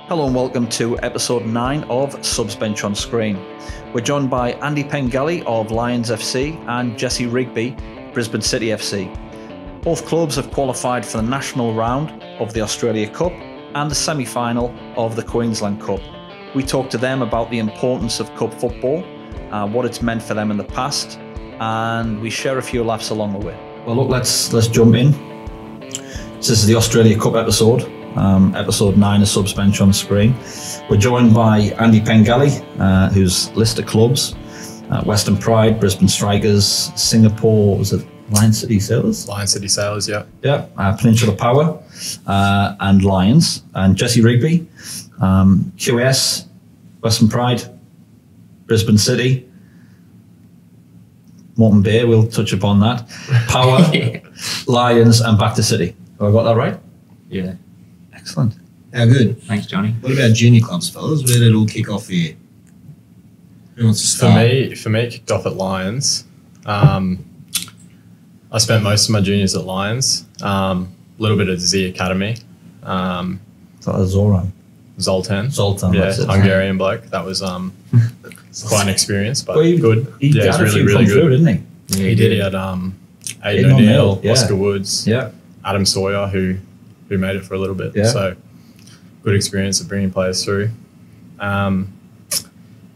Hello and welcome to episode 9 of Subs Bench on Screen. We're joined by Andy Pengelly of Lions FC and Jesse Rigby, Brisbane City FC. Both clubs have qualified for the national round of the Australia Cup and the semi-final of the Queensland Cup. We talk to them about the importance of cup football, what it's meant for them in the past, and we share a few laughs along the way. Well, look, let's jump in. This is the Australia Cup episode, episode 9 of Subs Bench on Screen. We're joined by Andy Pengelly, who's list of clubs, Western Pride, Brisbane Strikers, Singapore, was it Lions City Sailors? Lions City Sailors, yeah. Yeah, Peninsula Power, and Lions. And Jesse Rigby, QS, Western Pride, Brisbane City, Moreton Bay, we'll touch upon that. Power, Lions, and back to City. Have I got that right? Yeah. Excellent. How good. Thanks, Johnny. What about junior clubs, fellas? Where did it all kick off here? Who wants to start? For me, it kicked off at Lions. I spent most of my juniors at Lions. A little bit at Z Academy. That was Zoran. Zoltan. Yeah, Hungarian bloke. That was quite an experience, but well, good. He yeah, had it's a few really come through, good. Didn't he? Yeah, he did. He had Aidan O'Neill, O'Neill, yeah. Oscar Woods, Yeah. Adam Sawyer, who made it for a little bit. Yeah. So good experience of bringing players through. And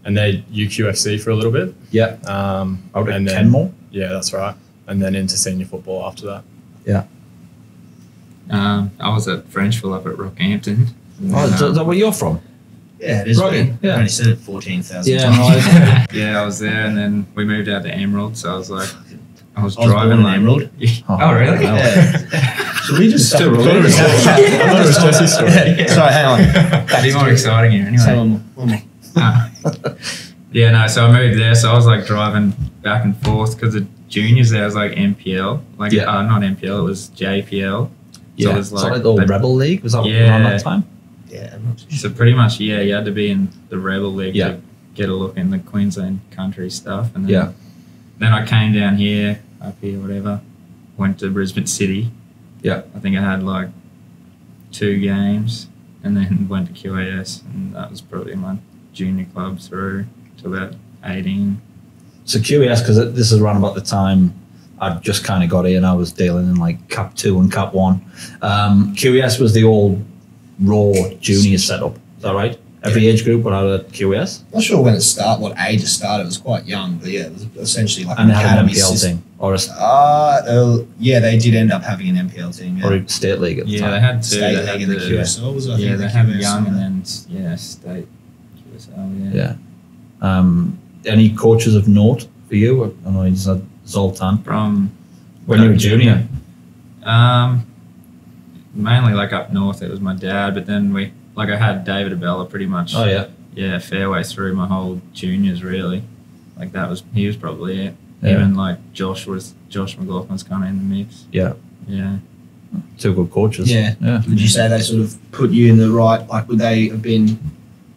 then UQFC for a little bit. Yeah. Out at Kenmore. Yeah, that's right. And then into senior football after that. Yeah. I was at Frenchville up at Rockhampton. Is that where you're from? Yeah, it is. Right, Right. yeah. I only said it 14,000 Yeah, times. Yeah, I was there, and then we moved out to Emerald, so I was like, I was born driving in like Emerald. Oh, really? Wow. Yeah. So we just Still started related. I thought it was Jesse's story. Sorry, hang on. That'd be more exciting here anyway. One more. Yeah, no, so I moved there, so I was like driving back and forth because the juniors there was like MPL, like Yeah. not MPL, it was JPL. Yeah. So it was like, the Rebel League? Was that Yeah. around that time? Yeah, I'm not too sure. so pretty much, yeah, you had to be in the Rebel League Yeah. to get a look in the Queensland country stuff. And then, Yeah. then I came down here, up here, whatever, went to Brisbane City. Yeah. I think I had like 2 games and then went to QAS, and that was probably my junior club through to about 18. So QES, because this is around about the time I'd just kind of got in. I was dealing in like Cap 2 and Cap 1. QES was the old raw junior setup. Is that right? Every age group were out at QES? Not sure when it started, what age it started. It was quite young, but yeah, it was essentially like And an they had an academy MPL system. team? Or a Yeah, they did end up having an MPL team. Yeah. or a state league at the Yeah, time? they had 2. State They league had and the QSL was, I think, yeah, the they had QSL. young and then, yeah, state QSL, yeah. Yeah. Any coaches of note for you? I know you said Zoltan. From When you were junior? Mainly like up north, it was my dad, but then I had David Abella pretty much. Oh, yeah. Yeah, fairway through my whole juniors really. Like he was probably it. Yeah. Even like Josh McLaughlin's kind of in the mix. Yeah. Yeah. 2 good coaches. Yeah. Yeah. Would you say they sort of put you in the right, like would they have been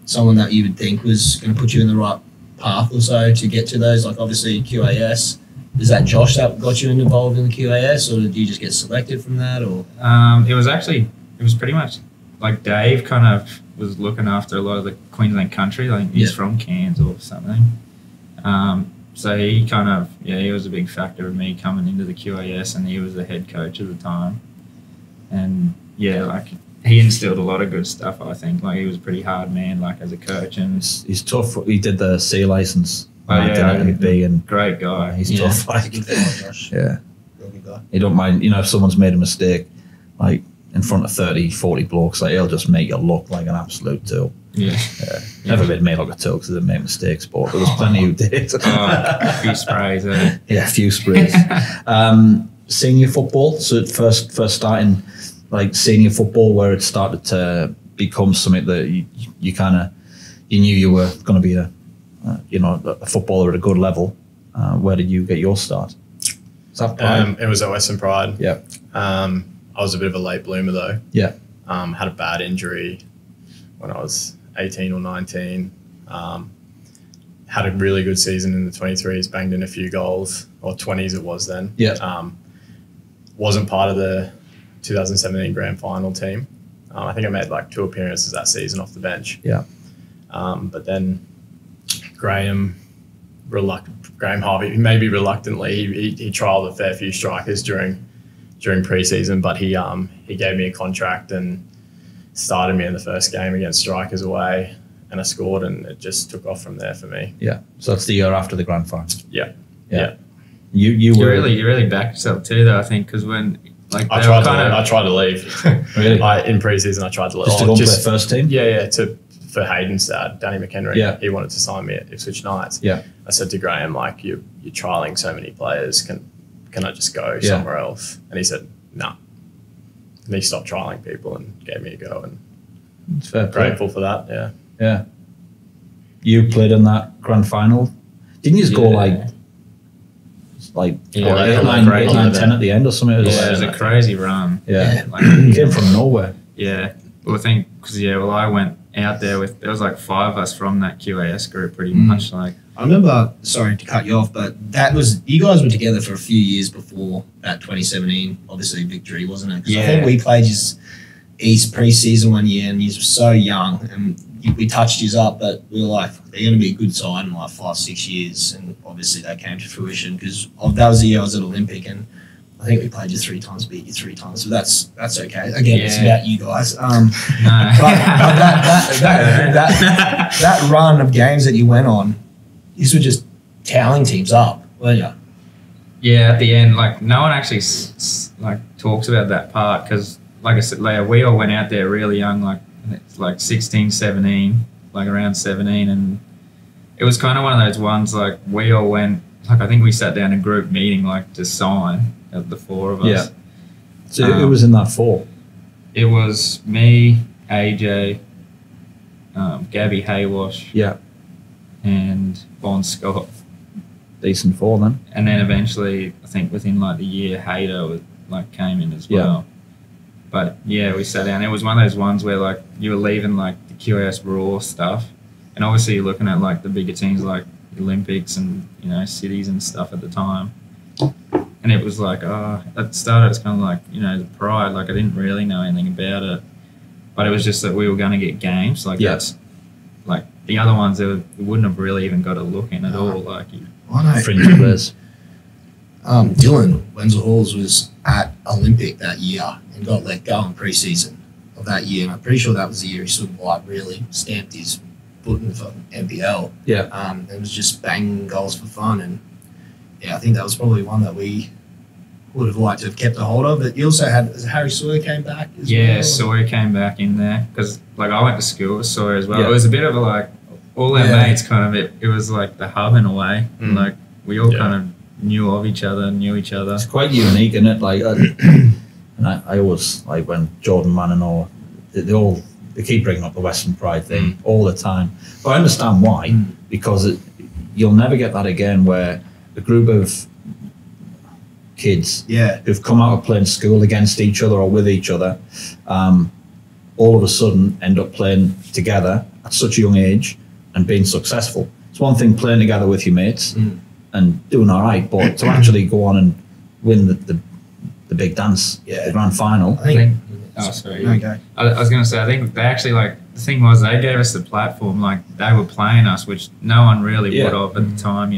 someone that you would think was going to put you in the right path or so to get to those? Like obviously QAS, is that Josh that got you involved in the QAS, or did you just get selected from that? Or It was pretty much like Dave kind of was looking after a lot of the Queensland country. Like he's Yeah. from Cairns or something. So he kind of, he was a big factor of me coming into the QAS, and he was the head coach at the time. And yeah, like he instilled a lot of good stuff, I think. Like he was a pretty hard man, like as a coach, and He's tough. He did the C license. Oh, yeah, did B, and great guy. he's Yeah. tough. Like, good guy, Josh. yeah. Real good guy. He don't mind, if someone's made a mistake, like in front of 30, 40 blokes, like he'll just make you look like an absolute tool. Yeah. Never been made like a tool because they didn't make mistakes, but there was plenty who did. A few sprays, eh? Yeah, a few sprays. Senior football, so first starting like senior football, where it started to become something that you knew you were going to be a footballer at a good level. Where did you get your start? Is that Pride? It was at Western Pride. Yeah. I was a bit of a late bloomer though. Yeah. Had a bad injury when I was 18 or 19. Had a really good season in the 23s, banged in a few goals, or 20s it was then. Yeah. Wasn't part of the 2017 grand final team. I think I made like 2 appearances that season off the bench. Yeah. But then Graham Harvey, maybe reluctantly, he trialled a fair few strikers during pre-season, but he gave me a contract and started me in the first game against Strikers away, and I scored, and it just took off from there for me. Yeah. So that's the year after the grand final. Yeah. You were you really backed yourself too, though. I think because when I tried to leave. Really? In pre-season, I tried to leave. Just to go and play first team. Yeah. For Hayden's dad, Danny McHenry. Yeah. He wanted to sign me at Ipswich Knights. Yeah. I said to Graham, like, you're trialling so many players. Can I just go somewhere else? And he said, no. And he stopped trialling people and gave me a go. And It's fair play. grateful for that. Yeah. Yeah. You played in that grand final. Didn't you score like 8, 9, 10 at the end or something? It it was a crazy run. Yeah. Like, You came from nowhere. yeah. Well, I think because I went out there with there was like 5 of us from that QAS group, pretty much. Like I remember, sorry to cut you off, but that was, you guys were together for a few years before that 2017, obviously, victory, wasn't it? 'Cause I think we played his East pre-season one year, and he was so young, and we touched his up, but we were like, they're going to be a good side in like 5-6 years, and obviously that came to fruition because that was the year I was at Olympic, and I think we played you 3 times, beat you 3 times, so that's okay. Again, it's about you guys. But that run of games that you went on, these were just toweling teams up, weren't you? Yeah, at the end, like no one actually talks about that part because, like I said, we all went out there really young, like 16, 17, like around 17, and it was kind of one of those ones like we all went. Like I think we sat down in a group meeting like to sign of the 4 of us. Yeah. So it was in that 4. It was me, AJ, Gabby Haywash, Yeah. and Bon Scott. Decent 4 then. And then eventually, I think within like the year, Hayter came in as well. But yeah, we sat down. It was one of those ones where like you were leaving like the QAS Raw stuff, and obviously you're looking at like the bigger teams like the Olympics and cities and stuff at the time. And it was like, at the start it was kind of like the pride. Like I didn't really know anything about it, but it was just that we were going to get games. Like that's like the other ones that we wouldn't have really even got a look in at all. Like I know. Fringe players. Dylan Wenzel Halls was at Olympic that year and got let go in pre-season of that year, and I'm pretty sure that was the year he sort of like really stamped his foot in for NPL. Yeah. It was just banging goals for fun, and I think that was probably one that we would have liked to have kept a hold of. But you also had Harry Sawyer came back as well. Yeah, Sawyer came back in there because like I went to school with Sawyer as well. Yeah. It was a bit of a like all our mates kind of it was like the hub in a way. Like we all kind of knew each other. It's quite unique, isn't it? Like, and I always like when Jordan Manning or they keep bringing up the Western Pride thing all the time. But I understand why, because you'll never get that again where a group of kids who've come out of playing school against each other or with each other, all of a sudden end up playing together at such a young age and being successful. It's one thing playing together with your mates and doing all right, but to actually go on and win the big dance, the grand final. I think sorry. Okay. I was going to say, I think they actually the thing was they gave us the platform, like they were playing us, which no one really would have at the time,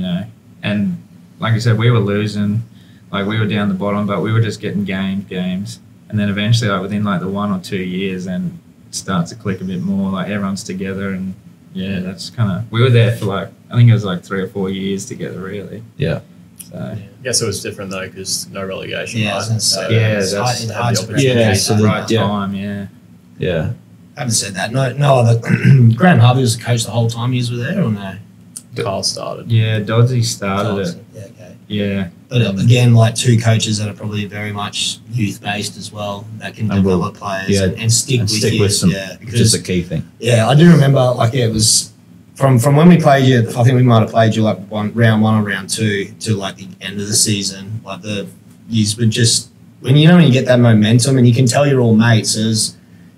And like you said, we were losing, like we were down the bottom, but we were just getting games. And then eventually, like within like the 1 or 2 years, then it starts to click a bit more, like everyone's together. And that's kind of, we were there for like, I think it was like 3 or 4 years together, really. Yeah. So. I guess it was different though because no relegation. Yeah, right? I was gonna say, that's hard to The right time, Yeah. I haven't said that. No other. Graham Harvey was the coach the whole time you were there, or no? Carl started. Yeah, Doddsy started it. Yeah, okay. Yeah. But again, like 2 coaches that are probably very much youth-based as well, that can develop players and stick with them. Yeah, which is the key thing. Yeah, I do remember, it was from when we played you, I think we might have played you like round 1 or round 2 to like the end of the season. Like the years were just, when you get that momentum and you can tell you're all mates, it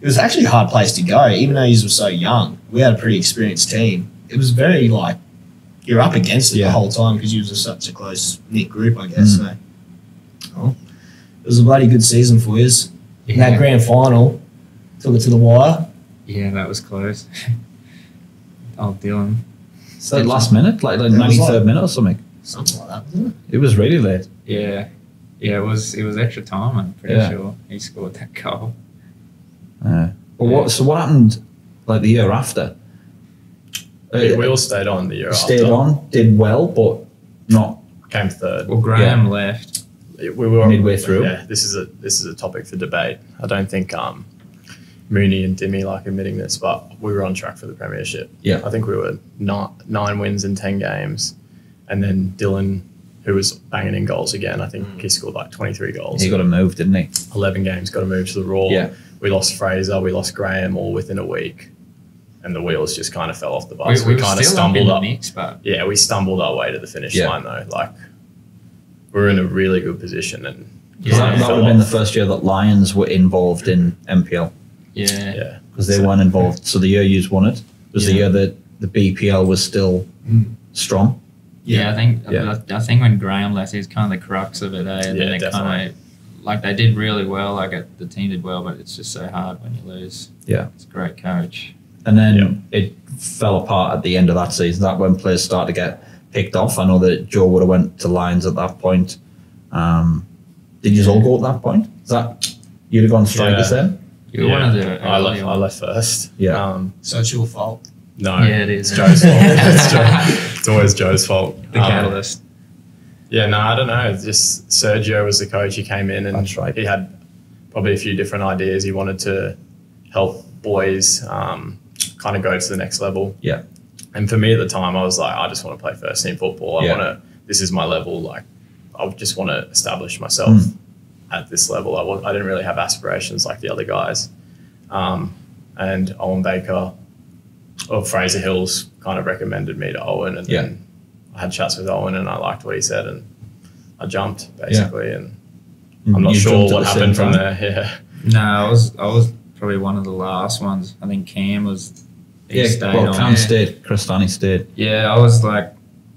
was actually a hard place to go, even though you were so young. We had a pretty experienced team. It was very like, you're up against it the whole time because you was such a close-knit group, I guess. So, it was a bloody good season for you. In that grand final, took it to the wire. Yeah, that was close. Old Dylan. So last minute, like 93rd minute or something. Something like that, wasn't it? It was really late. Yeah. Yeah, it was extra time, I'm pretty sure. He scored that goal. But what happened like the year after? We all stayed on the year Stayed after. on, did well, but not. Came third. Well, Graham left. We were Midway through. Yeah, this is a topic for debate. I don't think Mooney and Dimmy like admitting this, but we were on track for the premiership. Yeah. I think we were 9 wins in 10 games, and then Dylan, who was banging in goals again, I think he scored like 23 goals. He got a move, didn't he? 11 games, got to move to the Raw. Yeah. We lost Fraser, we lost Graham all within a week, and the wheels just kind of fell off the bus. We We kind of still stumbled in up. the mix, but Yeah, we stumbled our way to the finish Yeah. line though. Like, we were in a really good position, and That fell would have been the off. first year that Lions were involved in MPL yeah. Yeah, because they weren't involved. So the year you won it was the Yeah. year that the BPL was still strong. Yeah, Yeah. I think when Graham left, he was kind of the crux of it, eh? And Yeah, then it kind definitely. of, like, they did really well. Like, the team did well, but it's just so hard when you lose. Yeah. It's a great coach. And then it fell apart at the end of that season. That when players started to get picked off. I know that Joe would have went to Lions at that point. Did you all go at that point? Is that you'd have gone strikers Yeah. then? You were one of the I early left ones. first. Yeah. So it's your fault. No, Yeah, it is. It's Joe's fault. It's always Joe's fault. The catalyst. Yeah, no, I don't know. It's just Sergio was the coach. He came in and That's right. he had probably a few different ideas. He wanted to help boys kind of go to the next level. Yeah. And for me at the time, I was like, I just want to play first team football. Yeah. This is my level. Like, I just want to establish myself at this level. I didn't really have aspirations like the other guys. And Owen Baker or Fraser Hills kind of recommended me to Owen, and then I had chats with Owen and I liked what he said, and I jumped basically. And I'm not You sure jumped at what the happened same from time? there. Yeah. No, I was probably one of the last ones. I think Cam was. He stayed well, on. Cam stayed. Cristani stayed. Yeah, I was like,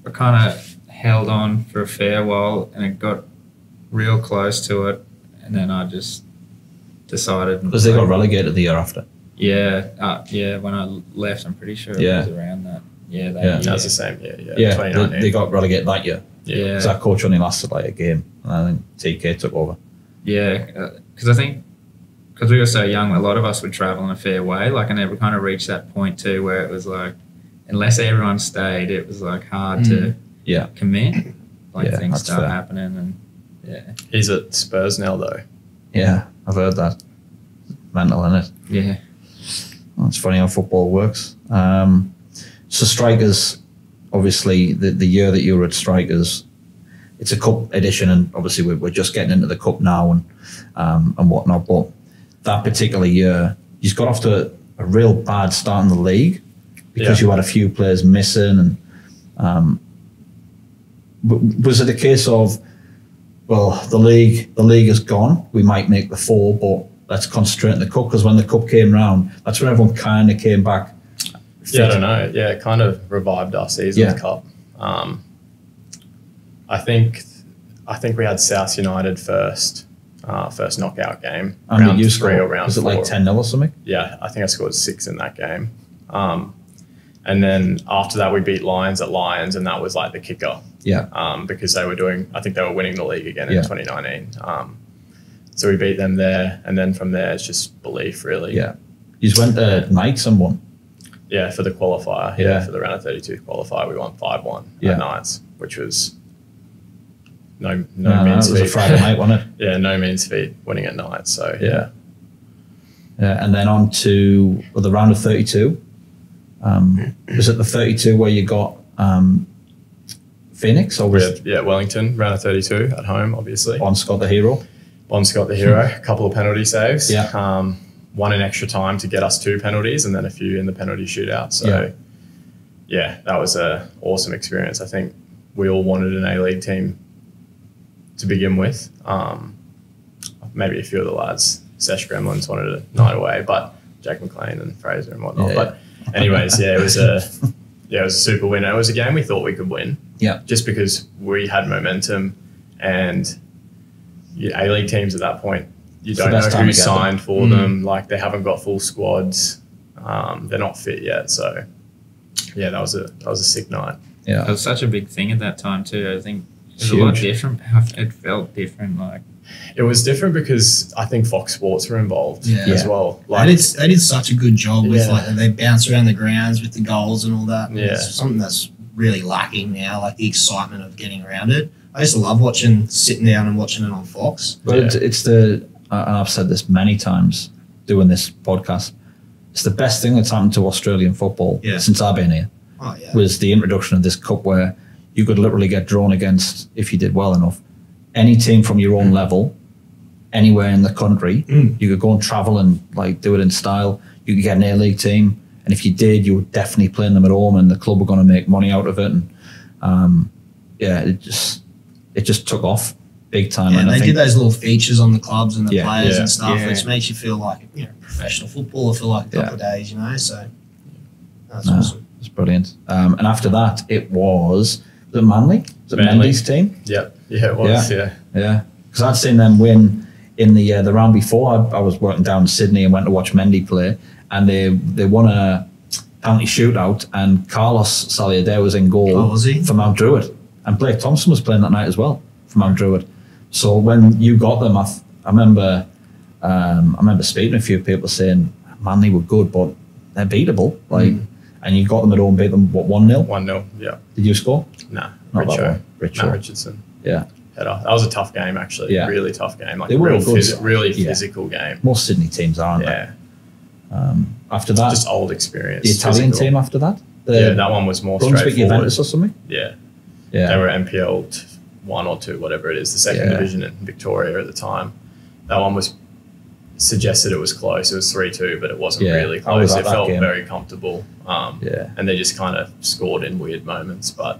I kind of held on for a fair while, and it got real close to it, and then I just decided. Because they got relegated the year after. Yeah, when I left, I'm pretty sure Yeah. it was around that. Yeah, that Yeah. year. That was the same year. Yeah. Yeah, 2019. they got relegated that year. Yeah, Because that coach only lasted like a game. And I think TK took over. yeah, because I think because we were so young, a lot of us would travel in a fair way, like, and we kind of reached that point too where it was like, unless everyone stayed, it was like hard to commit. Like Yeah, things that's start fair. happening, and yeah, He's at Spurs now though. Yeah, I've heard that. Mental, innit? yeah. Well, it's funny how football works. So strikers, obviously, the year that you were at strikers, it's a cup edition, and obviously we're just getting into the cup now and whatnot. But that particular year, you got off to a real bad start in the league because you had a few players missing. And was it a case of, well, the league is gone, we might make the 4, but let's concentrate on the cup? Because when the cup came round, that's when everyone kind of came back fit. Yeah, I don't know. Yeah, it kind of revived our season with Cup. I think we had South United first knockout game. And round did you 3 score? or round Was it 4. like 10-0 or something? Yeah, I think I scored 6 in that game. And then after that, we beat Lions at Lions, and that was like the kicker. Yeah. Because I think they were winning the league again in Yeah. 2019. So we beat them there, and then from there it's just belief, really. Yeah. You just went to Knights and won. Yeah, for the qualifier. Yeah. For the round of 32 qualifier, we won 5-1 Yeah. at Knights, which was no No, means it was a feat. Friday night, wasn't it? Yeah, no means feat winning at Knights. So Yeah. Yeah, and then on to the round of 32. Was it the 32 where you got Phoenix, or we was had Wellington round of 32 at home, obviously. Bond Scott the hero? Bond Scott the hero, a couple of penalty saves. Yeah. One in extra time to get us 2 penalties, and then a few in the penalty shootout. So that was a awesome experience. I think we all wanted an A-League team to begin with. Maybe a few of the lads, Sesh Gremlins, wanted a night away, but Jack McLean and Fraser and whatnot. Yeah. But anyways, it was a super win. It was a game we thought we could win. Yeah. Just because we had momentum, and A-League teams at that point you don't know who signed for them. Like, they haven't got full squads. They're not fit yet. So, yeah, that was a sick night. Yeah, it was such a big thing at that time too. I think it was a lot different. It felt different. Like, it was different because I think Fox Sports were involved as well. Like, they did such a good job with like they bounce around the grounds with the goals and all that. Yeah, it's something that's really lacking now. Like the excitement of getting around it. I used to love sitting down and watching it on Fox. But it's and I've said this many times doing this podcast. It's the best thing that's happened to Australian football since I've been here. Oh, yeah. Was the introduction of this cup where you could literally get drawn against, if you did well enough, any team from your own level, anywhere in the country. You could go and travel and like do it in style. You could get an A-League team, and if you did, you were definitely playing them at home, and the club were going to make money out of it. And it just took off big time. Yeah, and they did those little features on the clubs and the players and stuff, yeah. which makes you feel like professional footballer for like a couple of days, So that's awesome. It's brilliant. And after that, it was the Manly. Was it Mendy's team? Yep. Yeah, it was. Yeah. Because I'd seen them win in the round before. I was working down in Sydney and went to watch Mendy play, and they won a penalty shootout, and Carlos Saliadere was in goal for Mount Druitt, and Blake Thompson was playing that night as well for Mount Druitt. So when you got them, I remember speaking to a few people saying Manly were good, but they're beatable. Like. And you got them at home, beat them, 1-0? 1-0, yeah. Did you score? Nah, Not that one. Matt Richardson. Yeah. Header. That was a tough game, actually. Yeah. Really tough game. Like, they were really physical game. Most Sydney teams aren't they? After that, just old experience. The Italian team after that? That one was more straightforward. Juventus or something? Yeah. They were MPL 1 or 2, whatever it is, the second division in Victoria at the time. That one was suggested it was close. It was 3-2, but it wasn't really close. It felt very comfortable. And they just kind of scored in weird moments. But,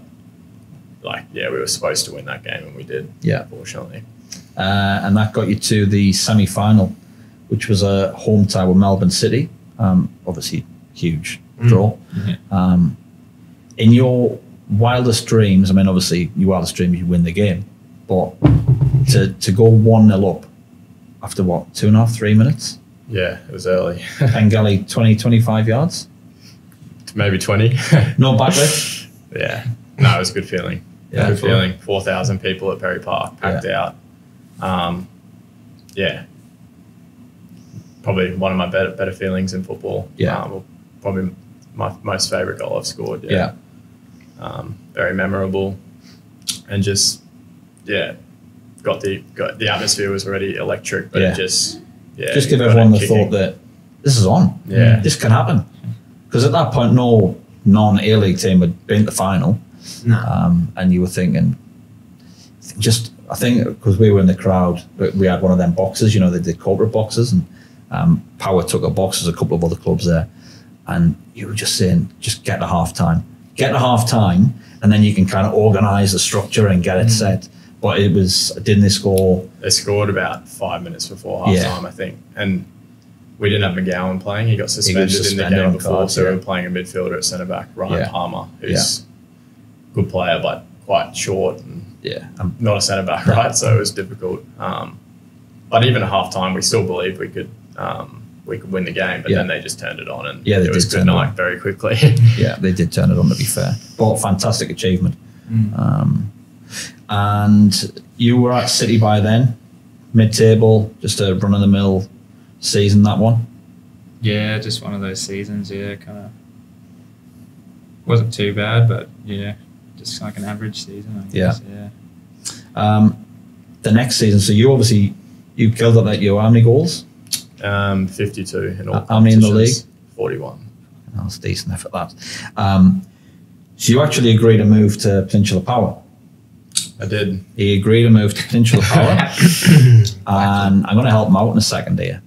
we were supposed to win that game, and we did, unfortunately. And that got you to the semi-final, which was a home tie with Melbourne City. Obviously, huge draw. In your wildest dreams, I mean, obviously, your wildest dreams, you win the game. But to go 1-0 up, after what, 2.5, 3 minutes? Yeah, it was early. Pengelly, 20, 25 yards? Maybe 20. No backlash? Yeah. No, it was a good feeling. Good feeling. 4,000 people at Perry Park, packed out. Probably one of my better feelings in football. Probably my most favourite goal I've scored. Very memorable. And just, got the atmosphere was already electric, but it just give everyone the thought that this is on. This can happen, because at that point no non-A-League team had been to the final. And you were thinking, I think because we were in the crowd, we had one of them boxes, they did corporate boxes, and Power took a box, there's a couple of other clubs there, and you were just saying, just get to half time, and then you can kind of organise the structure and get it set. But didn't they score? They scored about 5 minutes before half time, I think. And we didn't have McGowan playing. He got suspended in the game before. So we were playing a midfielder at centre back, Ryan Palmer, who's a good player, but quite short and not a centre back, right? So it was difficult. But even at half time, we still believed we could win the game, but then they just turned it on, and it was good night very quickly. They did turn it on, to be fair. But fantastic achievement. And you were at City by then, mid-table, just a run-of-the-mill season, that one? Yeah, just one of those seasons, kind of. Wasn't too bad, but just like an average season, I guess, The next season, so you killed it at how many goals? 52 in all. How many in the league? 41. That's decent effort, that. So you actually agreed to move to Peninsula Power. I did. He agreed to move to Peninsula Power, and I'm going to help him out in a second here.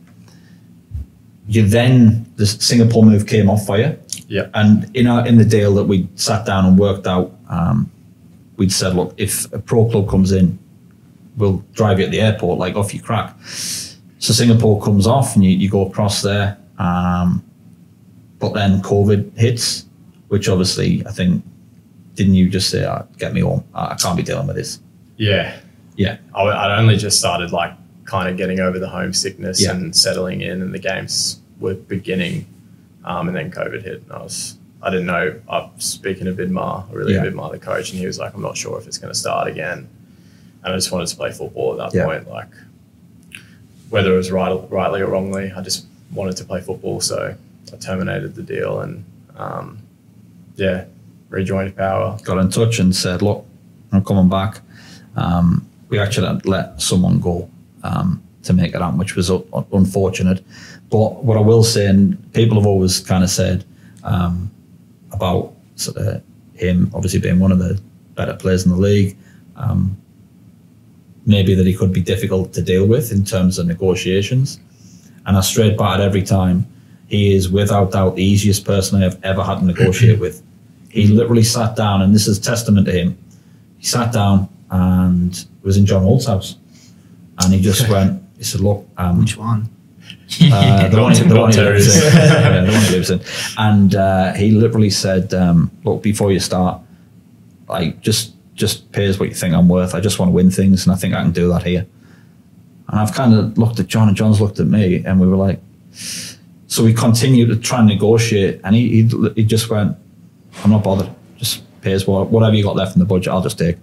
The Singapore move came off for you. Yeah. And in the deal that we sat down and worked out, we'd said, look, if a pro club comes in, we'll drive you at the airport, like off you crack. So Singapore comes off and you go across there, but then COVID hits, which obviously I think, didn't you just say, get me home, I can't be dealing with this? Yeah. Yeah. I'd only just started kind of getting over the homesickness and settling in, and the games were beginning, and then COVID hit, and I didn't know. I was speaking to Vidmar, Vidmar, the coach, and he was like, "I'm not sure if it's going to start again," and I just wanted to play football at that point, like whether it was rightly or wrongly, I just wanted to play football, so I terminated the deal and rejoined Power. Got in touch and said, "Look, I'm coming back." We actually had let someone go to make it happen, which was unfortunate. But what I will say, and people have always kind of said about sort of him obviously being one of the better players in the league, maybe that he could be difficult to deal with in terms of negotiations. And I straight back every time, he is without doubt the easiest person I have ever had to negotiate with. He literally sat down, and this is testament to him. He sat down and it was in John Holt's house, and he just went. He said, "Look, which one?" The one he lives in. And he literally said, "Look, before you start, like just pay us what you think I'm worth. I just want to win things, and I think I can do that here." And I've kind of looked at John, and John's looked at me, and we were like, so we continued to try and negotiate, and he just went, "I'm not bothered. Just pay us whatever you got left in the budget. I'll just take."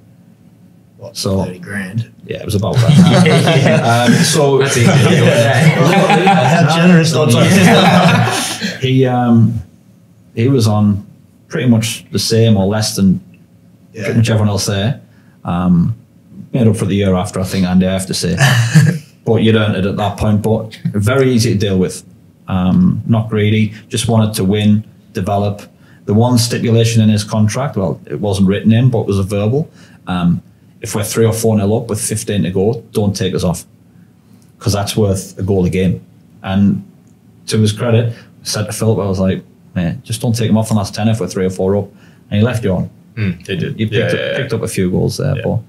What, so 30 grand? Yeah, it was about that. So that's easy. How generous of he was on pretty much the same or less than pretty much everyone else there. Made up for the year after, I think, Andy, I have to say. But you'd earned it at that point. But very easy to deal with. Not greedy, just wanted to win, develop. The one stipulation in his contract, well, it wasn't written in, but it was a verbal. If we're 3 or 4-0 up with 15 to go, don't take us off, because that's worth a goal a game. And to his credit, I said to Philip, I was like, "Man, just don't take him off the last 10 if we're 3 or 4 up." And he left you on. He did. You picked up a few goals there, but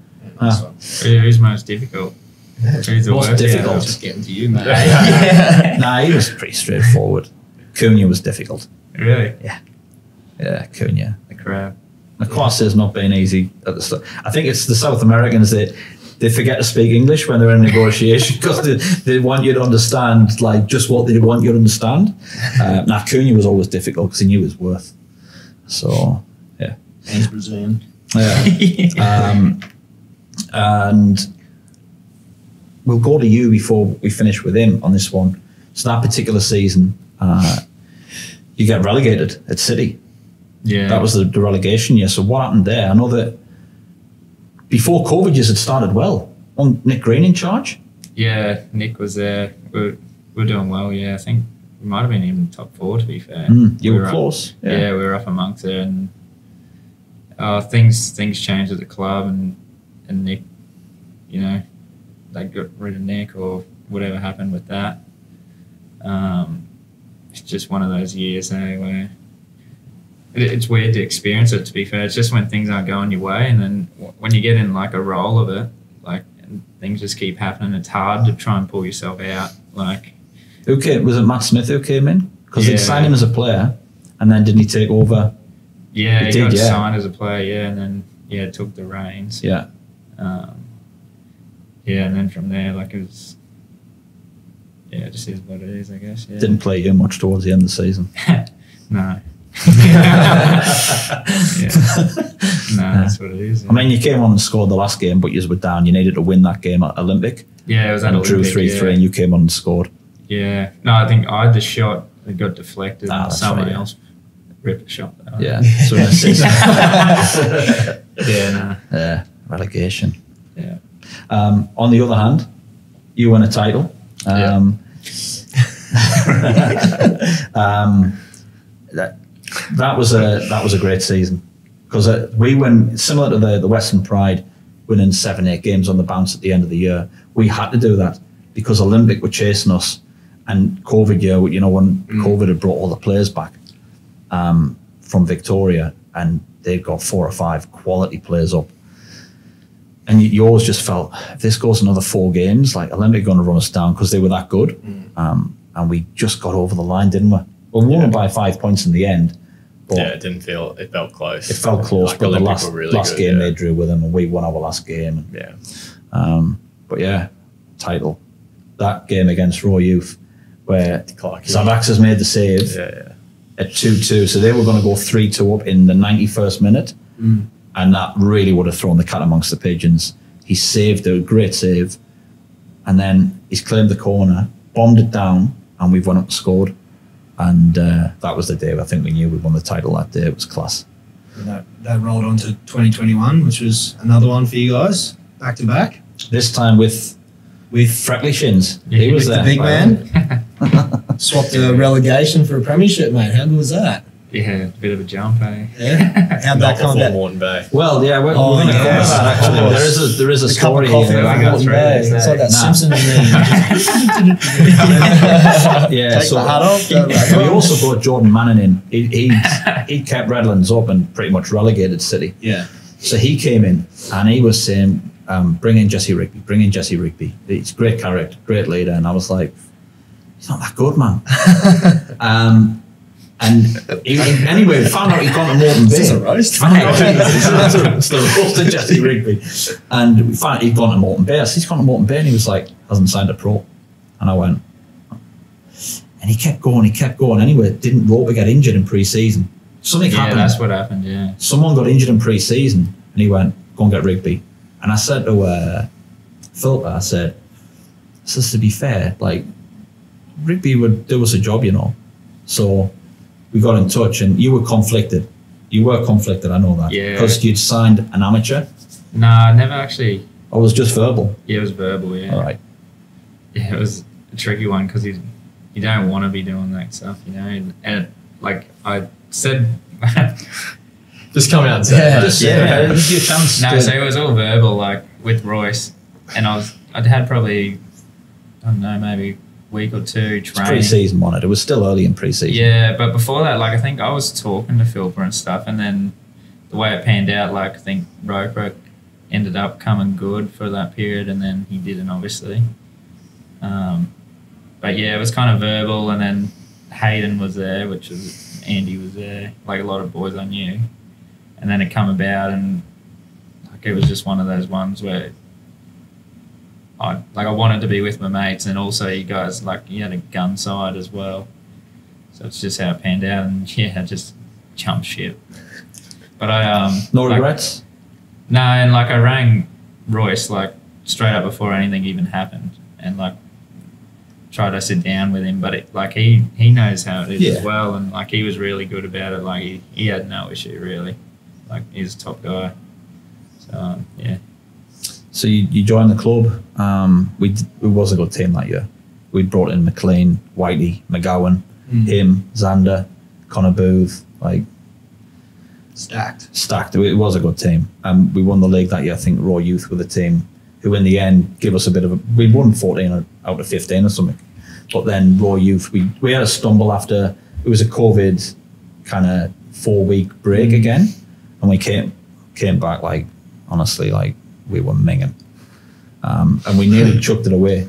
who's most difficult? Who's the most difficult? Just getting to you, mate. Nah, he was pretty straightforward. Cunha was difficult. Really? Yeah, Cunha. The crab. Of course, it's not been easy at the start. I think it's the South Americans that they forget to speak English when they're in negotiation because they want you to understand like just what they want you to understand. Now, Cunha was always difficult because he knew his worth. So, yeah. And he's Brazilian. Yeah. And we'll go to you before we finish with him on this one. So that particular season, you get relegated at City. Yeah. That was the relegation year. So what happened there? I know that before COVID years had started well. Wasn't Nick Green in charge? Yeah, Nick was there. We're doing well, yeah. I think we might have been even top 4, to be fair. You were close. Yeah, we were up amongst there, and things changed at the club, and Nick, they got rid of Nick or whatever happened with that. It's just one of those years where it's weird to experience it, to be fair. It's just when things aren't going your way, and then when you get in like a roll of it, like, and things just keep happening, it's hard to try and pull yourself out. Like, was it Matt Smith who came in? Because they'd signed him as a player, and then didn't he take over? Yeah, he got signed as a player, and then took the reins. Yeah. And then from there, like, it was, it just is what it is, I guess. Yeah. Didn't play you much towards the end of the season. No. That's what it is. Yeah. I mean, you came on and scored the last game, but you were down. You needed to win that game at Olympic. Yeah, it was at Olympic. Drew 3-3, and you came on and scored. Yeah. No, I think I had the shot. It got deflected, and someone else ripped the shot. Yeah. So an assist. Yeah. Relegation. Yeah. On the other hand, you won a title. That was a great season, because we went similar to the Western Pride, winning 7-8 games on the bounce at the end of the year. We had to do that because Olympic were chasing us, and COVID year, when COVID had brought all the players back from Victoria, and they'd got 4 or 5 quality players up. And you always just felt, if this goes another 4 games, like Olympic are going to run us down because they were that good. And we just got over the line, didn't we? Well, we won by 5 points in the end. But it felt close. It felt close, like but the Olympic were really last good, game they drew with them, and we won our last game. Yeah. But yeah, title. that game against Raw Youth where Savax has made the save at 2-2. So they were going to go 3-2 up in the 91st minute. And that really would have thrown the cat amongst the pigeons. He saved a great save. And then he's claimed the corner, bombed it down, and we've went up and scored. And that was the day I think we knew we won the title that day. It was class. And that rolled on to 2021, which was another one for you guys, back to back. This time with Freckly Shins. Yeah, He was The there. big man. Swapped a relegation for a premiership, mate. How good was that? Yeah, a bit of a jump, eh? Yeah. How'd Not that come before about? Morton Bay. Well, yeah, we're going to cover yeah. that actually. There is a The cup story of coffee here. over I got Morton through Bay. this, It's like that Nah. Simpsons meme. Yeah, Take the hat off. Go back we on. also brought Jordan Manning in. He kept Redlands up and pretty much relegated City. Yeah. So he came in and he was saying, bring in Jesse Rigby, bring in Jesse Rigby. He's a great character, great leader. And I was like, he's not that good, man. Anyway, we found out he'd gone to Morton Bay. This is a roast. It's the roast of Jesse Rigby. And we found out he'd gone to Morton Bay. I said, he's gone to Morton Bay. And he was like, hasn't signed a pro. And I went, and he kept going. Anyway, didn't Roper get injured in pre-season? Something Yeah, happened. that's what happened, yeah. Someone got injured in pre-season, and he went, go and get Rigby. And I said to Philip, I said, to be fair, like, Rigby would do us a job, you know. So we got in touch, and you were conflicted. You were conflicted, I know that. Yeah. Because you'd signed an amateur, Nah, never actually. or was it just verbal? Yeah, it was verbal, yeah. All right. Yeah, it was a tricky one because you don't want to be doing that stuff, you know. And like I said, Just come out and say Yeah. it. Just, yeah, give you a chance. no, to, so it was all verbal, like with Royce, and I'd had probably, I don't know, maybe a week or two it's training. pre-season, wasn't it? It was still early in pre-season. Yeah, but before that, like I think I was talking to Philper and stuff, and then the way it panned out, like I think Roper ended up coming good for that period, and then he didn't, obviously. But yeah, it was kind of verbal, and then Hayden was there, Andy was there, like a lot of boys I knew, and then it come about, and like it was just one of those ones where I wanted to be with my mates, and also you guys, like, you had a gun side as well. So it's just how it panned out, and yeah, I just jumped ship. But No like, regrets? no, and like I rang Royce like straight up before anything even happened, and like tried to sit down with him, but he knows how it is as well, and like he was really good about it. Like he had no issue really. Like he's a top guy. So yeah. So you joined the club. It was a good team that year. We brought in McLean, Whitey, McGowan, him, Xander, Connor Booth, like stacked. It was a good team. We won the league that year. I think Raw Youth were the team who in the end gave us a bit of we won 14 out of 15 or something. But then Raw Youth, we had a stumble after, it was a COVID kind of 4-week break again. And we came back like, honestly, like we were minging. And we nearly chucked it away.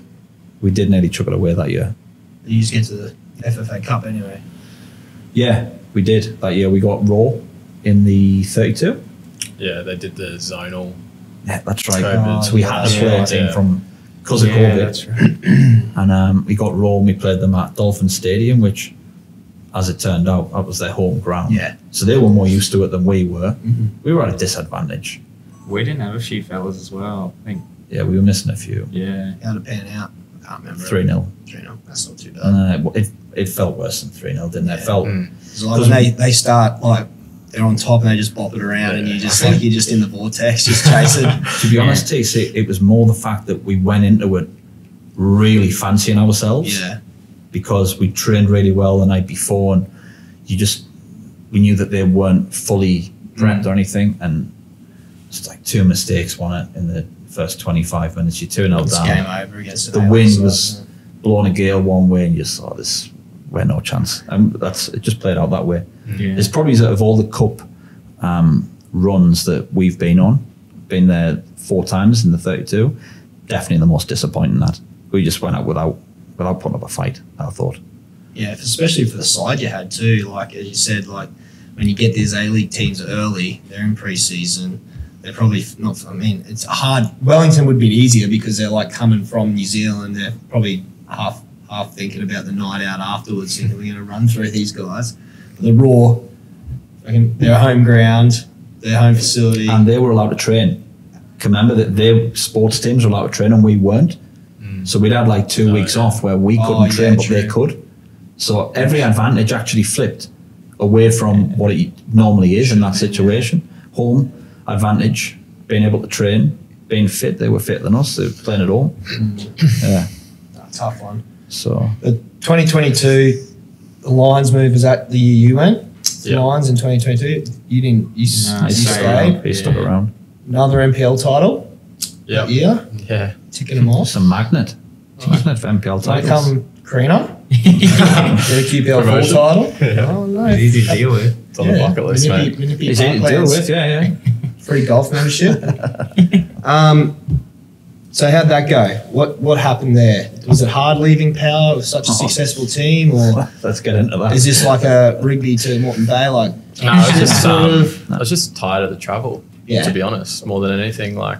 We did nearly chuck it away that year. You just get to the FFA Cup anyway. Yeah, we did that year. We got Raw in the 32. Yeah, they did the zonal. Yeah, that's right. COVID. So we had to play a team from because of Yeah, COVID. that's right. And we got Raw and we played them at Dolphin Stadium, which, as it turned out, that was their home ground. Yeah. So they were more used to it than we were. We were at a disadvantage. We didn't have a few fellas as well. I think Yeah, we were missing a few. yeah. How to pan out? I can't remember. 3-0. 3-0. That's not too bad. And it felt worse than 3-0, didn't it? It felt It's like when they start like they're on top and they just bop it around and you just like you're just in the vortex, just chasing. to be honest, TC, it was more the fact that we went into it really fancying ourselves. Yeah. Because we trained really well the night before, and we knew that they weren't fully prepped or anything, and it's like 2 mistakes, wasn't it, in the first 25 minutes. You're 2-0 It's down. game over against The wind was blowing a gale one way, and you saw this. We're no chance, and it just played out that way. Yeah. It's probably of all the cup runs that we've been on, been there 4 times in the 32. Definitely the most disappointing. That we just went out without putting up a fight. I thought. Yeah, especially for the side you had too. Like as you said, like when you get these A-League teams early, they're in pre-season. they're probably not. I mean, it's hard. Wellington would be easier because they're like coming from New Zealand. They're probably half thinking about the night out afterwards, thinking we're going to run through these guys. But the Raw, their home ground, their home facility, and they were allowed to train. Remember that their sports teams were allowed to train and we weren't. So we'd had like 2 weeks off where we couldn't train, but they could. So every advantage actually flipped away from what it normally is in that situation. Home advantage, being able to train, being fit. They were fitter than us. They were playing at home. Yeah, tough one. So 2022, the Lions move, was that the year you went? Yep. Lions in 2022. You didn't. You stayed. He stuck around. Another NPL title. Yep. That year. Yeah. Ticking them off. It's a magnet. It's a magnet for NPL Might titles. come Carino. Get a QPL full title. Yeah. Oh no. It's easy to deal with. It's on the bucket list, mate. It's easy to deal with, yeah. Free golf membership. So how'd that go? What happened there? Was it hard leaving Power with such a successful team, or Let's get into that. is this like a Rigby to Moreton Bay? Like, No, I was just tired of the travel, Yeah. to be honest, more than anything. Like,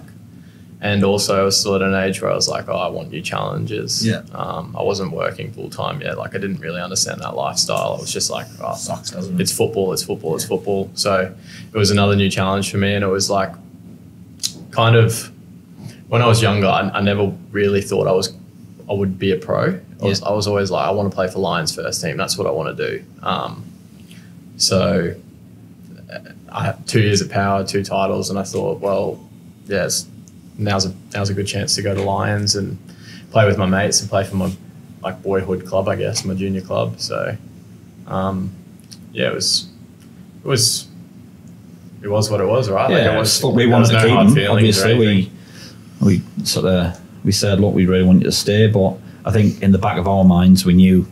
and also I was still at an age where I was like, oh, I want new challenges. Yeah. I wasn't working full time yet. Like, I didn't really understand that lifestyle. I was just like, oh, sucks, doesn't it? it's football, it's football, it's football. So it was another new challenge for me, and it was like, kind of, when I was younger, I never really thought I would be a pro. I was always like, I want to play for Lions first team. That's what I want to do. So I had 2 years at Power, 2 titles, and I thought, well, yes, now's a good chance to go to Lions and play with my mates and play for my like boyhood club, I guess, my junior club. So yeah, it was what it was, right? Yeah, we wanted to keep him. Obviously, we said, look, we really want you to stay, but I think in the back of our minds, we knew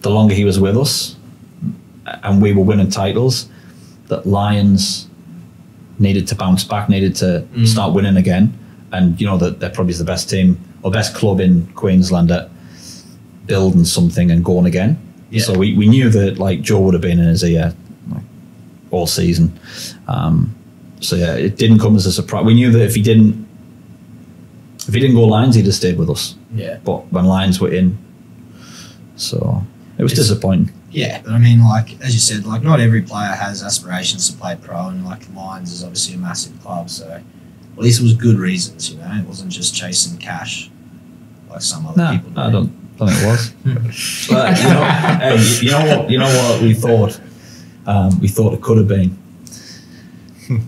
the longer he was with us, and we were winning titles, that Lions needed to bounce back, needed to start winning again, and you know that they're probably the best team or best club in Queensland at building something and going again. Yeah. So we knew that like Joe would have been in his ear all season. So yeah, it didn't come as a surprise. We knew that if he didn't go Lions, he'd have stayed with us. Yeah. But when Lions were in, so it was disappointing. Yeah, but I mean, like, as you said, like, not every player has aspirations to play pro, and like Lions is obviously a massive club, so at least it was good reasons, you know. It wasn't just chasing cash like some other people do. I don't think it was. But you know what we thought? We thought it could have been.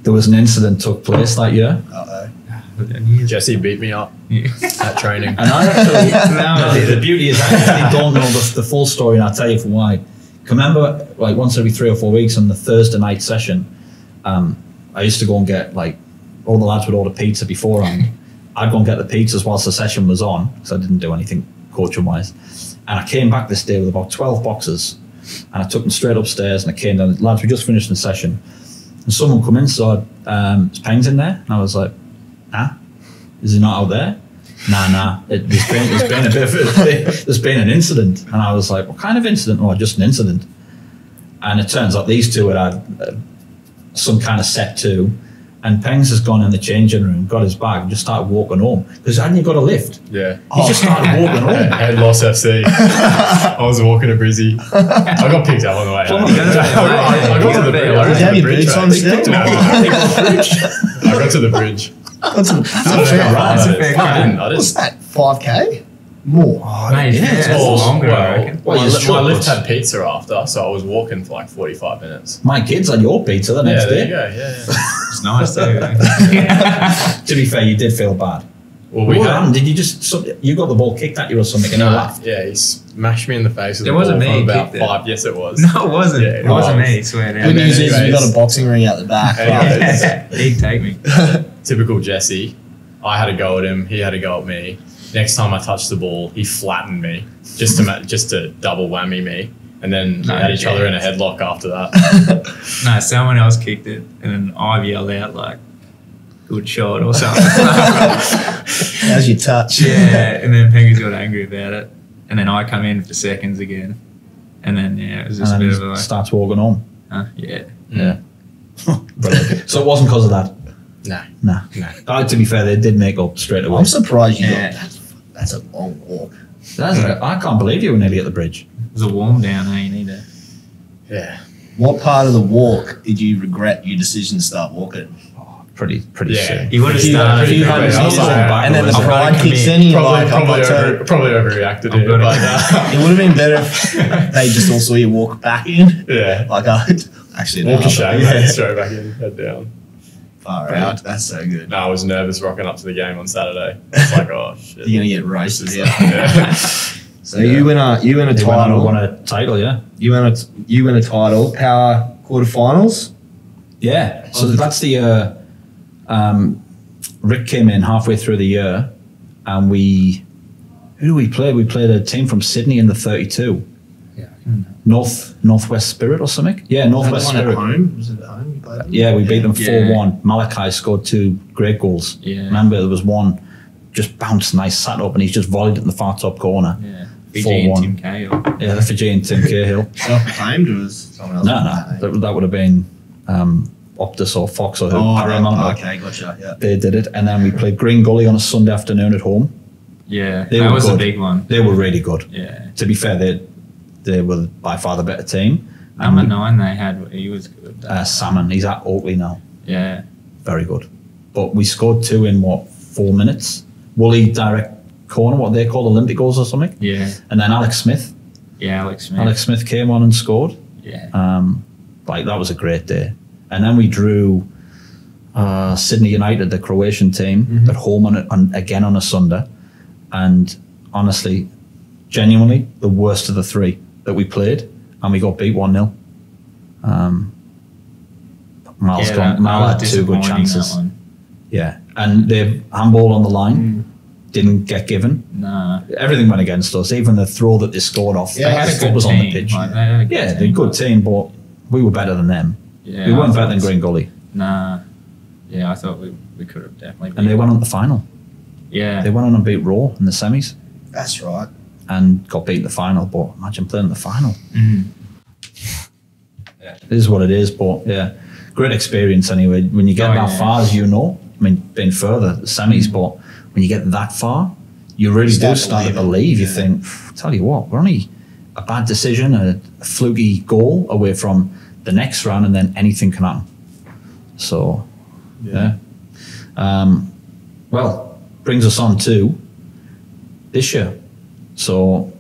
There was an incident took place that year. Jesse beat me up at training. And I actually, the beauty is I actually don't know the full story, and I'll tell you for why. Remember, like once every 3 or 4 weeks on the Thursday night session, I used to go and get, like, all the lads would order pizza beforehand. I'd go and get the pizzas whilst the session was on, because I didn't do anything coaching-wise. And I came back this day with about 12 boxes, and I took them straight upstairs, and I came down. Lads, we just finished the session. And someone come in, saw, is Pengs in there? And I was like, nah, is he not out there? Nah. There's been a bit of there's been an incident. And I was like, what kind of incident? Oh, just an incident. And it turns out these two had some kind of set to, and Pengs has gone in the changing room, got his bag, and just started walking home. Because hadn't you got a lift? Yeah. He just started walking home. Head loss FC. I was walking to Brizzy. I got picked up on the way. I got to the bridge. I got to the bridge. That's a fair I What's that, 5K? More. Mate, it's longer, I reckon. My lift had pizza after, so I was walking for like 45 minutes. My kids had your pizza the next there day. you go. Yeah. It's nice too. To be fair, you did feel bad. Well, What happened? Did you got the ball kicked at you or something and you laughed? Yeah, he smashed me in the face with It the wasn't ball me, from about kicked it. 5. Yes, it was. No, it wasn't. Yeah, it wasn't me, swear Good down. news is you got a boxing ring out the back. Anyways. He'd take me. Typical Jesse. I had a go at him. He had a go at me. Next time I touched the ball, he flattened me just to double whammy me, and then we had each other in a headlock after that. No, someone else kicked it, and then I yelled out like, "Good shot" or something. How's your touch? Yeah, and then Penguins got angry about it, and then I come in for seconds again, and then it was just a bit of a like, starts walking home. yeah. Yeah. Brilliant. So it wasn't because of that. No. Nah. To be fair, they did make up straight away. I'm surprised you got that's a long walk. I can't believe you were nearly at the bridge. It was a warm down, you need to. Yeah. What part of the walk did you regret your decision to start walking? Pretty soon. He would have started. If you had quickly. I was like, and then the I've gotta pride kicks in. You're like, I'm not turning. Probably overreacted here. gotta- But, It would have been better if they just all saw you walk back in. yeah. Like, actually, Walk no, a shame, yeah. mate. Straight back in, head down. Far out. That's so good. No, I was nervous rocking up to the game on Saturday. It's like, oh shit. You're gonna get roasted. Yeah. Yeah. So you win a They went on title. and won a title, yeah. You win a title. Power quarterfinals. Yeah. So that's the year Rick came in halfway through the year, and who do we play? We played a team from Sydney in the 32. Yeah. Northwest Spirit or something? Yeah, Northwest One at Spirit. home. Was it at home? You played them? Yeah, we beat them Yeah. 4-1. Malachi scored 2 great goals. Yeah. Remember, there was one just bounced nice, sat up, and he's just volleyed it in the far top corner. Yeah. Fiji and 4-1. Tim Cahill. Yeah, the Fijian Tim Cahill. Self-proclaimed or was someone else? No. That would have been Optus or Fox or Paramount. Okay, gotcha. Yeah. They did it. And then we played Green Gully on a Sunday afternoon at home. Yeah, They that were was a good. big one. They were really good. Yeah. To be fair, they were by far the better team. Number 9 they had, he was good. Salmon, he's at Oakley now. Yeah. Very good. But we scored 2 in 4 minutes? Woolley direct corner, what they call Olympic goals or something. Yeah. And then Alex Smith. Yeah, Alex Smith. Alex Smith came on and scored. Yeah. That was a great day. And then we drew Sydney United, the Croatian team, at home again on a Sunday. And honestly, genuinely, the worst of the 3 that we played, and we got beat 1-0. Miles had 2 good chances. Yeah, and the handball on the line didn't get given. Nah. Everything went against us, even the throw that they scored off. Yeah, the they had a foot good was on the team. pitch. Like, they had a good Yeah, they're a team, good but- team, but we were better than them. Yeah, We weren't I better than thought- Green Gully, Nah. Yeah, I thought we could have definitely. and they went on to the final. Yeah. They went on and beat Raw in the semis That's right. and got beat in the final. But imagine playing in the final. Mhm. It is what it is, but yeah, great experience anyway. When you get Oh, that yeah. far, as you know, I mean, been further, the semis, but when you get that far, you really Start do start to believing, believe. You yeah. think, tell you what, we're only a bad decision, a fluky goal away from the next round, and then anything can happen. So, yeah. Well, brings us on to this year. So,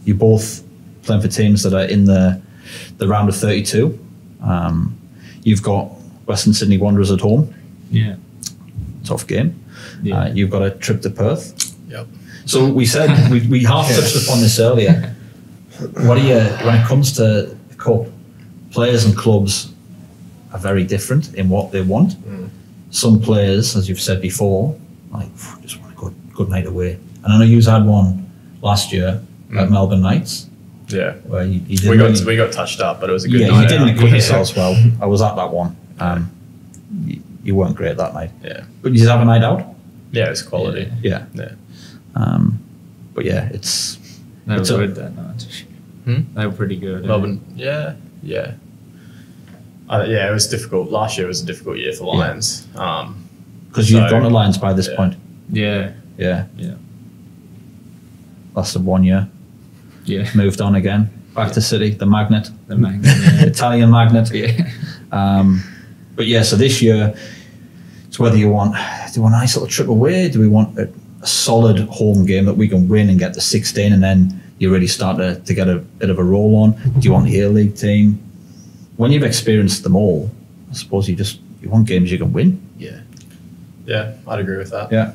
you both playing for teams that are in the round of 32. You've got Western Sydney Wanderers at home. Yeah. Tough game. Yeah. You've got a trip to Perth. Yep. So we said we half touched upon this earlier. What do you, when it comes to the cup, players and clubs are very different in what they want. Some players, as you've said before, like just want a good night away. And I know you had one last year at Melbourne Knights Yeah. where you didn't We really- got touched up, but it was a good yeah, night you didn't out. equip yourselves well. I was at that one. You weren't great that night. Yeah. But you did have a night out? Yeah, it was quality. Yeah. Yeah. But yeah, it's They were It's a- good that night. They were pretty good. Melbourne. Yeah. Yeah. Yeah, it was difficult. Last year was a difficult year for Lions. because you've So- gone to Lions by this yeah. point. Yeah. Yeah. Yeah. Lasted 1 year. Yeah. Moved on again. Back to City, the magnet, The magnet. Yeah. Italian magnet. Yeah. But yeah, so this year, it's whether do we want a nice little trip away? Do we want a solid home game that we can win and get to 16, and then you really start to get a bit of a roll on? Do you want the A-League team? When you've experienced them all, I suppose you want games you can win. Yeah. Yeah, I'd agree with that. Yeah.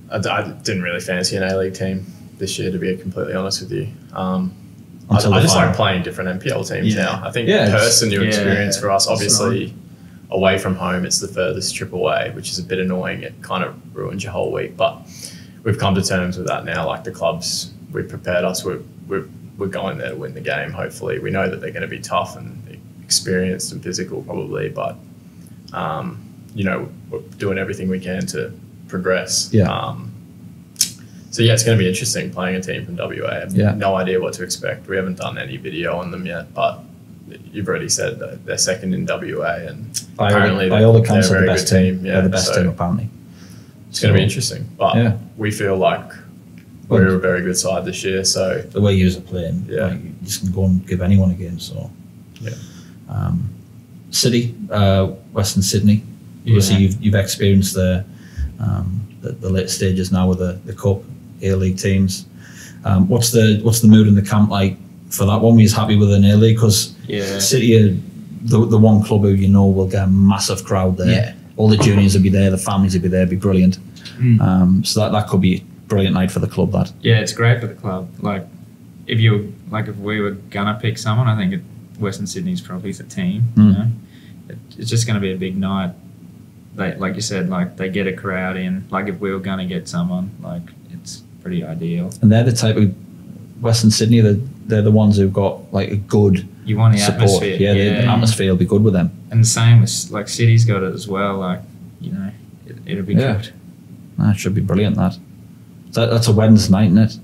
I didn't really fancy an A-League team this year, to be completely honest with you. Until I the just final. like playing different NPL teams Yeah. now. I think Yeah, Perth's a new yeah, experience for us. that's Obviously, away from home, it's the furthest trip away, which is a bit annoying. It kind of ruins your whole week. But we've come to terms with that now. Like the clubs, we've prepared us. We're going there to win the game, hopefully. We know that they're going to be tough and experienced and physical probably, but, we're doing everything we can to progress. Yeah. So yeah, it's going to be interesting playing a team from WA. I have Yeah. no idea what to expect. We haven't done any video on them yet, but you've already said that they're second in WA, and By apparently all accounts, they're they're a the very best good team. team. They're the best team, apparently. It's going to be interesting, but Yeah. we feel like we're a very good side this year. So The way you are playing, Yeah. like, you just can go and give anyone a game. So, Yeah. City, Western Sydney. Obviously, you've experienced the late stages now with the Cup, A-League teams. What's the mood in the camp like for that one? Were you happy with an A-League? Because City are the one club who you know will get a massive crowd there. Yeah. All the juniors will be there, the families will be there, it'll be brilliant. So that could be a brilliant night for the club. That it's great for the club. Like if we were gonna pick someone, I think Western Sydney's probably the team. You know, it's just going to be a big night. Like you said, like they get a crowd in. Like if we were going to get someone, like it's pretty ideal. And they're the type of Western Sydney. They're the ones who've got like a good You want the support. atmosphere. Yeah, the atmosphere will be good with them. And the same with like City's got it as well. Like it'll be good. That should be brilliant. That's a Wednesday night, isn't it?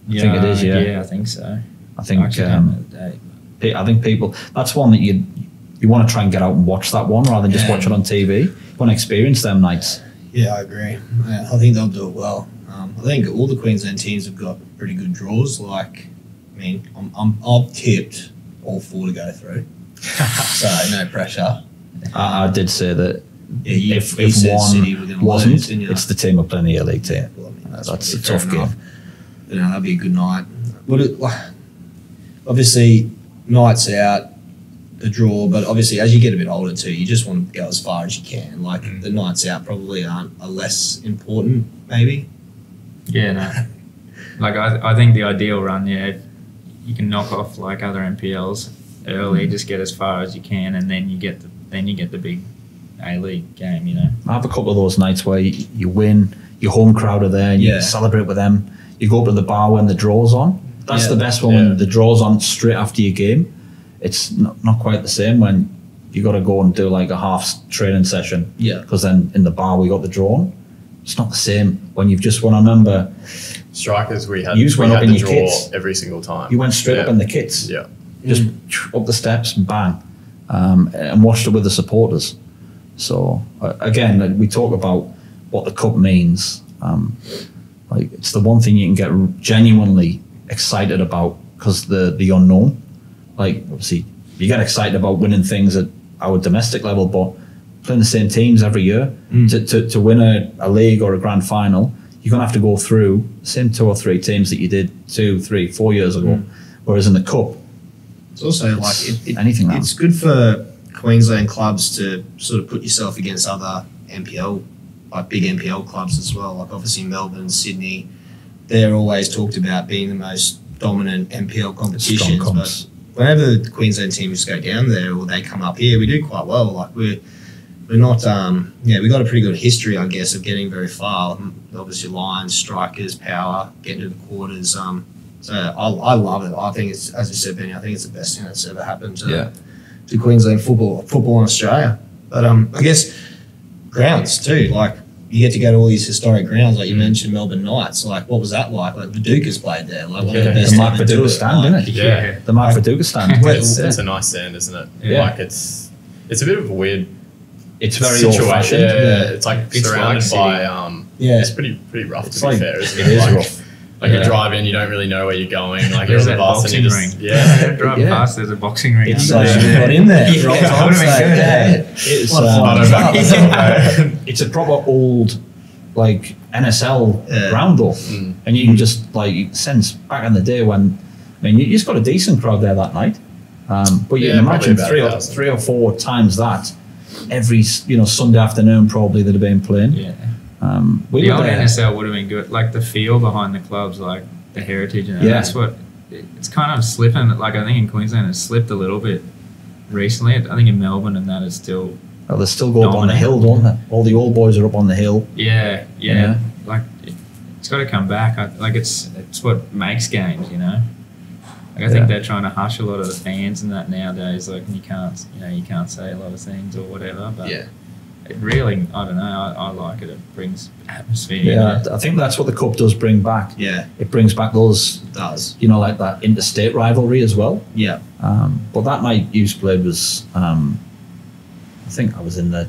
I think it is. Yeah, I think so. I think. Actually, don't know the date. I think people. That's one that you want to try and get out and watch that one rather than just watch it on TV. You want to experience them nights. Yeah, I agree. I think they'll do it well. I think all the Queensland teams have got pretty good draws. Like, I mean, I've tipped all 4 to go through, so no pressure. I did say that if said one City were gonna wasn't, lose, didn't you? it's the team we're playing the A-League team. Yeah, well, I mean, That's a fair tough enough. game. You know, that'll be a good night. Obviously, nights out, the draw, but obviously as you get a bit older too, you just want to go as far as you can. Like the nights out probably are less important, maybe. Yeah, no. Like I think the ideal run, you can knock off like other NPLs early, just get as far as you can, and then you get the big A-League game. You know. I have a couple of those nights where you win, your home crowd are there, and you celebrate with them. You go up to the bar when the draw's on. That's the best one when the draw's on straight after your game. It's not quite the same when you got to go and do like a half training session. Yeah. Because then in the bar we got the draw on. It's not the same when you've just won. I remember strikers, we had the draw kits every single time. You went straight up in the kits. Yeah. Just up the steps and bang, and watched it with the supporters. So again, we talk about what the cup means. Like it's the one thing you can get genuinely excited about because the unknown. Like obviously you get excited about winning things at our domestic level, but playing the same teams every year to win a league or a grand final, you're gonna have to go through the same 2 or 3 teams that you did 2, 3, 4 years ago. Whereas in the cup, it's also like anything. It's good for Queensland clubs to sort of put yourself against other NPL, like big NPL clubs as well. Like obviously Melbourne, Sydney, they're always talked about being the most dominant NPL competitions. But whenever the Queensland teams go down there or they come up here, we do quite well. Like we're not, we got a pretty good history, I guess, of getting very far. Obviously Lions, strikers, power, getting to the quarters. So I love it. I think it's, as you said, Benny, I think it's the best thing that's ever happened to Queensland football in Australia. But I guess grounds too. Like you get to go to all these historic grounds, like you mentioned Melbourne Knights. Like what was that like? Like Viduka's played there. Like one of the best. The Mark Viduka stand, isn't it? Yeah. The Mark Viduka stand. It's a nice stand, isn't it? Yeah. Like it's a bit of a weird. It's very old fashioned. Yeah, it's like surrounded by it's pretty rough to be fair, isn't it? It is like, rough. Like you drive in, you don't really know where you're going. Like There's you're on the that bus and you boxing just ring. Drive past. There's a boxing ring. It's under like there. got in there. Yeah, that would've been good. It's a proper old, like NSL ground though, and you can just like sense back in the day when, I mean, you just got a decent crowd there that night, but you can imagine three or four times that every Sunday afternoon probably that have been playing. Yeah. The old NSL would have been good. Like the feel behind the clubs, like the heritage, and that's what it's kind of slipping. Like I think in Queensland it's slipped a little bit recently. I think in Melbourne and that is still. Well, they still go up on the hill, don't they? All the old boys are up on the hill. Yeah. Like it's got to come back. It's what makes games, Like I think they're trying to hush a lot of the fans and that nowadays. Like you can't say a lot of things or whatever. But it really, I don't know, I like it. It brings atmosphere. Yeah, I think that's what the cup does bring back. Yeah, It brings back those, it does. like that interstate rivalry as well. Yeah. But that night Hughes played was, I think I was in that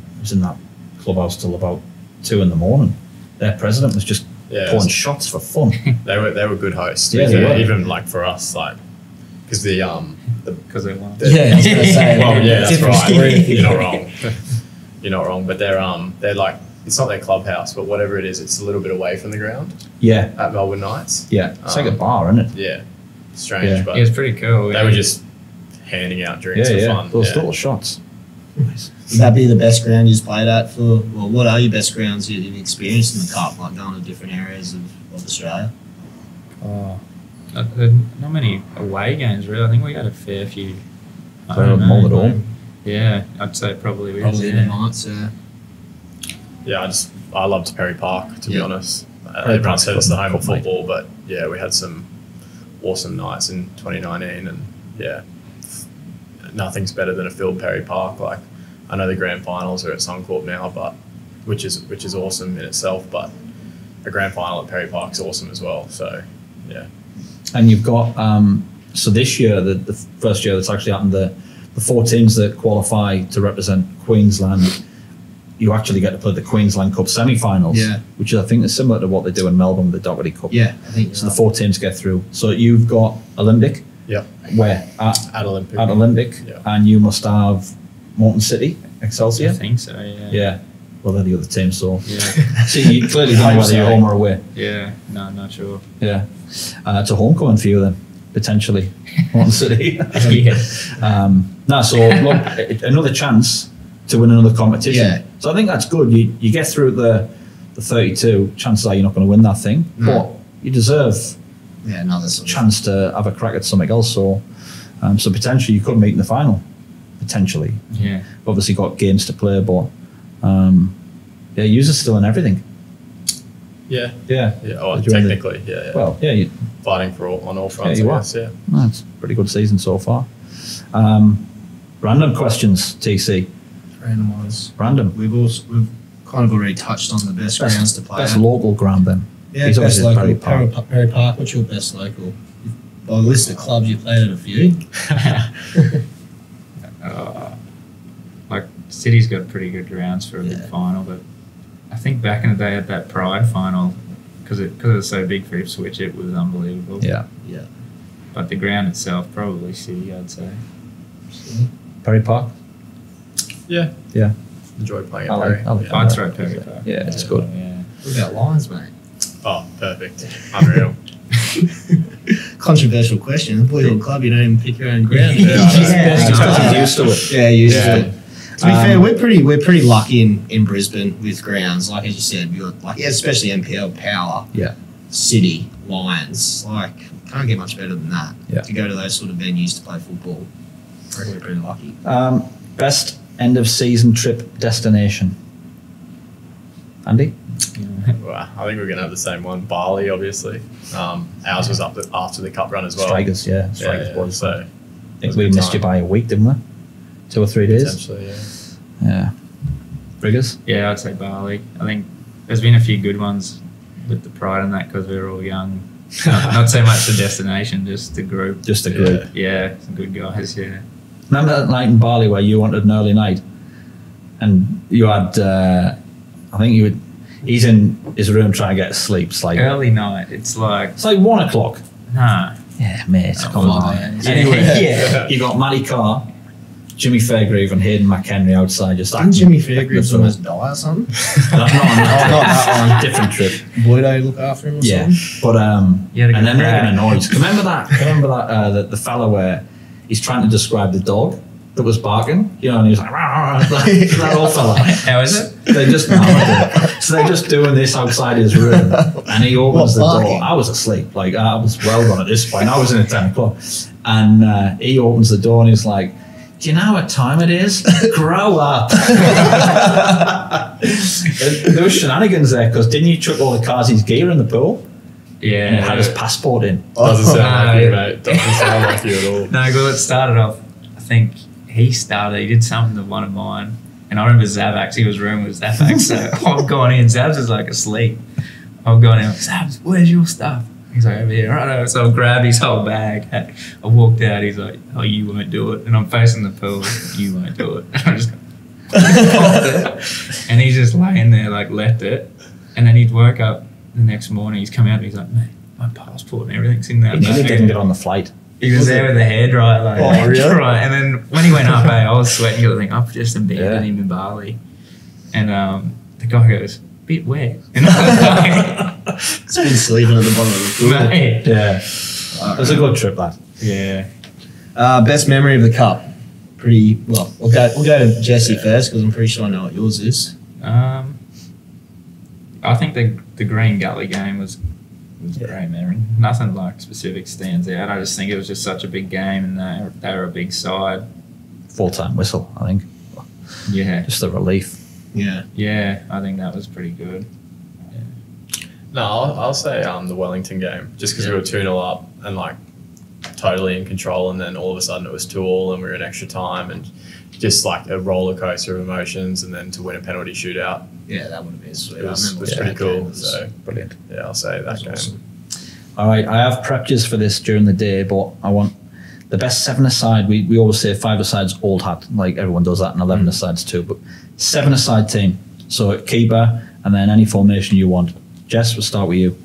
clubhouse till about 2 a.m. Their president was just pouring shots for fun. They were good hosts. Yeah, they were. Even like for us, like because Because they won. Yeah, I was gonna say. well, yeah, that's different right. story. You're not wrong. You're not wrong. But they're like, it's not their clubhouse, but whatever it is, it's a little bit away from the ground Yeah, at Melbourne Nights. yeah. It's like a bar, isn't it? Yeah, strange, Yeah. but It was pretty cool. they were just handing out drinks Yeah, for yeah. fun. Those yeah. little shots. Would that be the best ground you've played at for? Well, what are your best grounds you've experienced in the cup, like going to different areas of Australia? Oh, not many away games really. I think we had a fair few. I Played don't them all know, at home. Yeah, I'd say probably we Probably had, the yeah. nights. Yeah, I loved Perry Park, to be Yeah. honest. Perry Everyone Park's said it's the home of good, mate. football, but yeah, we had some awesome nights in 2019, and yeah, nothing's better than a filled Perry Park. Like, I know the grand finals are at Suncorp now, but which is awesome in itself, but a grand final at Perry Park's awesome as well. So yeah, And you've got so this year, the first year that's actually happened, the 4 teams that qualify to represent Queensland, you actually get to play the Queensland Cup semi-finals, Yeah. which I think is similar to what they do in Melbourne with the Doherty Cup. Yeah, I think So the 4 teams get through. So you've got Olympic, Yep. where at Olympic. at Olympic, Yeah. and you must have Moreton City, I Excelsior. think so. Yeah. Yeah. Well, they're the other team, so Yeah. so you clearly don't know whether you're home or away. Yeah. No, not sure. Yeah, it's a homecoming for you then, potentially, Moreton City. Yeah. No, so look, another chance to win another competition. Yeah. So I think that's good. You get through the 32. Chances are you're not going to win that thing, No. but you deserve Yeah, another sort a chance to have a crack at something else. So, so potentially you could meet in the final. Potentially, Yeah. obviously got games to play, but yeah, you're still in everything. Yeah. Yeah. Yeah. Oh, During the- technically, yeah. Well, yeah, you, Fighting on all fronts. you I are. guess, yeah. that's a pretty good season so far. Random questions, TC. randomised. Random. We've kind of already touched on the best grounds to play Best at. local ground then. Yeah, He's best obviously local. Perry Park. Perry Park. What's your best local? By the list of clubs you played at a few. Like City's got pretty good grounds for a big Yeah. final, but I think back in the day at that Pride final, because it was so big for Ipswich, it was unbelievable. Yeah. Yeah. But the ground itself, probably City, I'd say. Perry Park. Yeah. Yeah. Enjoy playing I at like- Perry. I like Yeah. I'd throw Perry Park. Yeah, it's good. Yeah. What about Lions, mate? Oh, perfect. Unreal. Controversial question. The boys' club, you don't even pick your own ground. Yeah, I know. It's because he's used to it. Yeah, used Yeah. to it. To be fair, we're pretty lucky in Brisbane with grounds. Like as you said, we got like especially NPL Power, Yeah. City, Lions. Like can't get much better than that. Yeah. To go to those sort of venues to play football. I reckon we're pretty lucky. Best end of season trip destination. Andy? Well, I think we're going to have the same one. Bali, obviously. Ours was after the cup run as well. Strikers, yeah. Yeah, Strikers yeah, boys. so I it think was a we good missed you time. by a week, didn't we? 2 or 3 days. Potentially, yeah. Yeah. Briggers? Yeah, I'd say Bali. I think there's been a few good ones with the Pride and that because we were all young. Not so much the destination, just the group. Just a Yeah. group. Yeah, some good guys, yeah. Remember that night in Bali where you wanted an early night? And you had, I think you would, he's in his room trying to get to sleep. It's like, Early night, it's like, 1 o'clock. nah. Yeah, mate, Oh, come on. man. Anyway, yeah. You got Matty Carr, Jimmy Fairgrave and Hayden McHenry outside just Didn't Jimmy Fairgreaves almost die or something? Not that one. Different trip. Boydo look after him or Yeah, something? but You had a and good then making crack. a noise. Remember that the fella where he's trying to describe the dog that was barking, you know, and he was like, "Rah, rah," like that old fella. How is it? They just so they're just doing this outside his room, and he opens What, the door. barking? I was asleep, like I was well gone at this point. I was in at 10 o'clock, and he opens the door and he's like, "Do you know what time it is? Grow up." There was shenanigans there because didn't you chuck all the cars' gear in the pool? Yeah. And he had his passport in. Doesn't sound like you, No. mate. Doesn't sound like you at all. No, well, it started off, I think he did something to one of mine, And I remember Zab actually was rooming with Zabax, so I've gone in. Zabs is like asleep. I've gone in, Zabs, where's your stuff? He's like, over here, right? So I grabbed his whole bag. I walked out, he's like, oh, you won't do it. And I'm facing the pool, you won't do it. And I just and he's just laying there, like, left it. And then he'd woke up the next morning, he's come out and he's like, mate, my passport and everything's in there. He nearly didn't get on the flight. He was there with the hairdryer, like, oh, really? Right. And then when he went up, I was sweating because I think I've just abandoned him in Bali. And the guy goes, bit wet. And I was like, It's been sleeping at the bottom of the pool. mate. Yeah. It was a good trip, that. Yeah. Best memory of the cup. Pretty well. We'll go to Jesse first because I'm pretty sure I know what yours is. I think the Green Gully game was a great memory. Nothing like specific stands out. I just think it was just such a big game, and they were a big side. Full-time whistle, I think. Yeah. Just the relief. Yeah. Yeah, I think that was pretty good. No, I'll say the Wellington game, just because we were 2-0 up and like totally in control, and then all of a sudden it was 2-2 and we were in extra time, and just like a roller coaster of emotions, and then to win a penalty shootout. Yeah, that would have been sweet. It was that pretty cool. game. So Brilliant. yeah, I'll say that That was game. awesome. All right, I have prepped you for this during the day, but I want the best 7-a-side. We always say 5-a-side's old hat, like everyone does that, and 11-a-side's too, but 7-a-side team. So keeper, and then any formation you want. Jess, we'll start with you.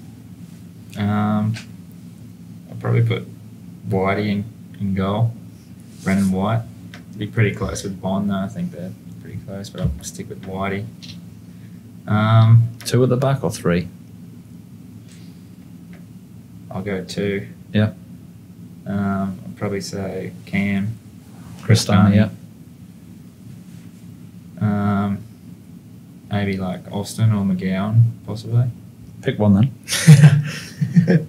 I'll probably put Whitey in goal. Brendan White. Be pretty close with Bond, though. I think they're pretty close, but I'll stick with Whitey. 2 at the back or 3? I'll go 2. Yeah. I'll probably say Cam. Chris Stanley, yeah. Maybe like Austin or McGowan, possibly. Pick one then.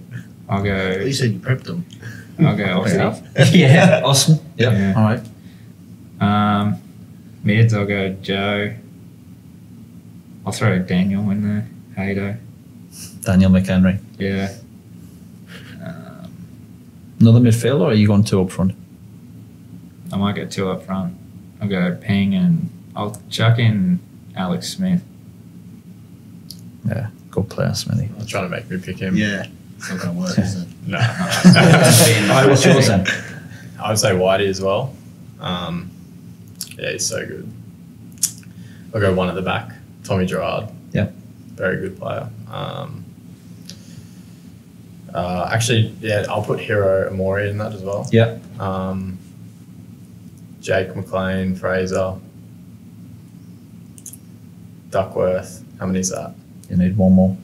I'll go. You said you prepped them. I'll go Austin. Yeah. Awesome. Yeah. Yeah. All right. Mids, I'll go Joe. I'll throw Daniel in there. Haydo. Daniel McHenry. Yeah. Another midfielder, or are you going 2 up front? I might get 2 up front. I'll go Ping, and I'll chuck in Alex Smith. Yeah. Good player, Smithy. I'm trying to make me pick him. Yeah. It's not going to work, is it? No. All right, what's yours then? I would say Whitey as well. Yeah, he's so good. I'll go 1 at the back. Tommy Gerard. Yep. Very good player. Actually, yeah, I'll put Hero Amori in that as well. Yeah. Jake McLean, Fraser, Duckworth. How many is that? You need one more.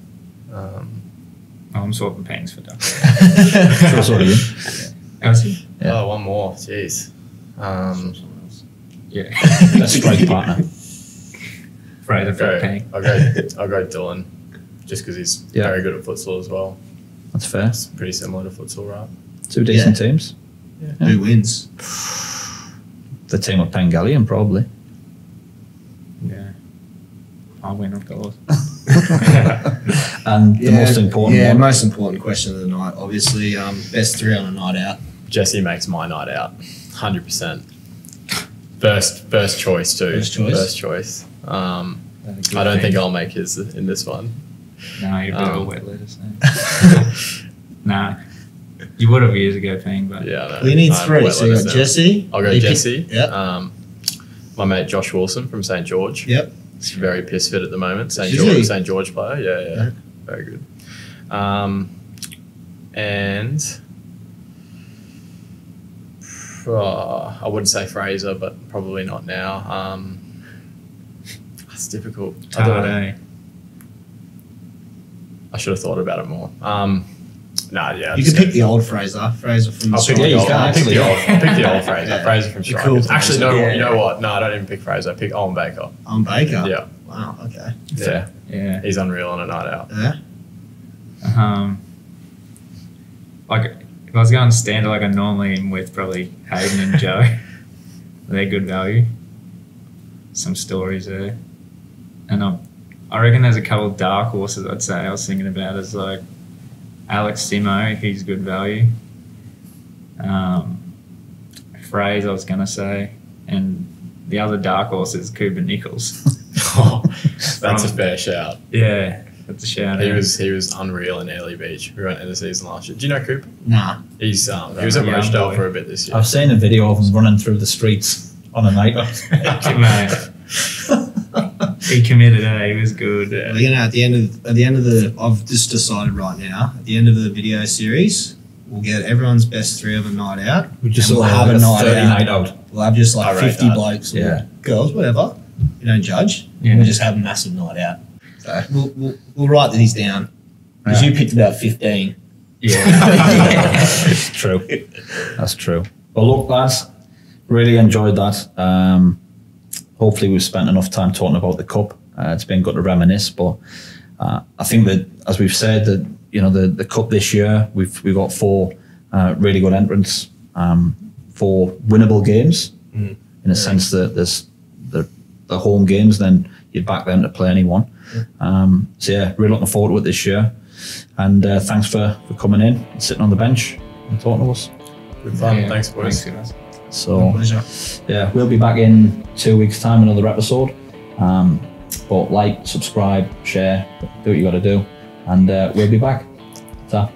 I'm swapping Pings for Duck. Sure, sort of you. How's he? Yeah. Oh, one more. Jeez. Yeah. That's a great partner. Fraser for Ping. I'll go Dylan, just because he's Yeah. very good at futsal as well. That's fair. It's pretty similar to futsal, right? 2 decent teams. Who wins? The team of Pengelly, probably. Yeah. I'll win, of course. And the most important Yeah, one. most important question of the night, obviously. Best 3 on a night out. Jesse makes my night out, 100%. First choice too. First choice? I don't think I'll make his in this one. No, you'd be all wet lettuce. Nah. You would have years ago, Ping, but Yeah, I know. We need I'm 3. wet So you lettuce got now. Jesse. I'll go You pick- Jesse. Yep. My mate Josh Wilson from St George. Yep. He's very piss fit at the moment. Is he? St George player. Yeah. Very good. And I wouldn't say Fraser, but probably not now. It's difficult. I don't know. I should have thought about it more. You can pick the old Fraser. Fraser from the I'll pick Yeah, the you old. can I'll pick the actually. old. I'll pick the old Fraser. Yeah. Fraser from The Strikers. cool Fraser. Actually, no. Yeah. You know what? No, I don't even pick Fraser. I pick Owen Baker. On Baker. Yeah. Wow, okay. Yeah. Yeah. He's unreal on a night out. Yeah. Like, if I was going standard like I normally am with, probably Hayden and Joe. They're good value. Some stories there. And I reckon there's a couple of dark horses I'd say I was thinking about as like Alex Simo, he's good value. Fraser, I was going to say. And the other dark horse is Cooper Nichols. Oh, that's a fair shout. Yeah, that's a shout. He was unreal in Airlie Beach. We went in the season last year. Do you know Cooper? Nah. He was at Rochdale for a bit this year. I've seen a video of him running through the streets on a night out. Mate. He committed it. He was good. We're gonna at the end of the. I've just decided right now. At the end of the video series, we'll get everyone's best 3 of a night out. We just and we'll all have a night 30 out. night out. We'll have just like I rate 50 that. blokes, or Yeah. girls, whatever. You don't judge. Yeah. We'll just have a massive night out. So we'll write these down because Yeah. you picked about 15. Yeah. It's true. That's true. Well, look, lads, really enjoyed that. Hopefully, we've spent enough time talking about the cup. It's been good to reminisce, but I think that, as we've said, that the cup this year, we've got 4 really good entrants, 4 winnable games. In a sense that there's the home games, then you'd back them to play anyone. So yeah, really looking forward to it this year. And thanks for coming in and sitting on the bench and talking to us. Good fun. Yeah. Thanks, boys. Thanks, guys. So Pleasure. yeah, we'll be back in 2 weeks' time, another episode. But like, subscribe, share, do what you got to do, and we'll be back. Ta.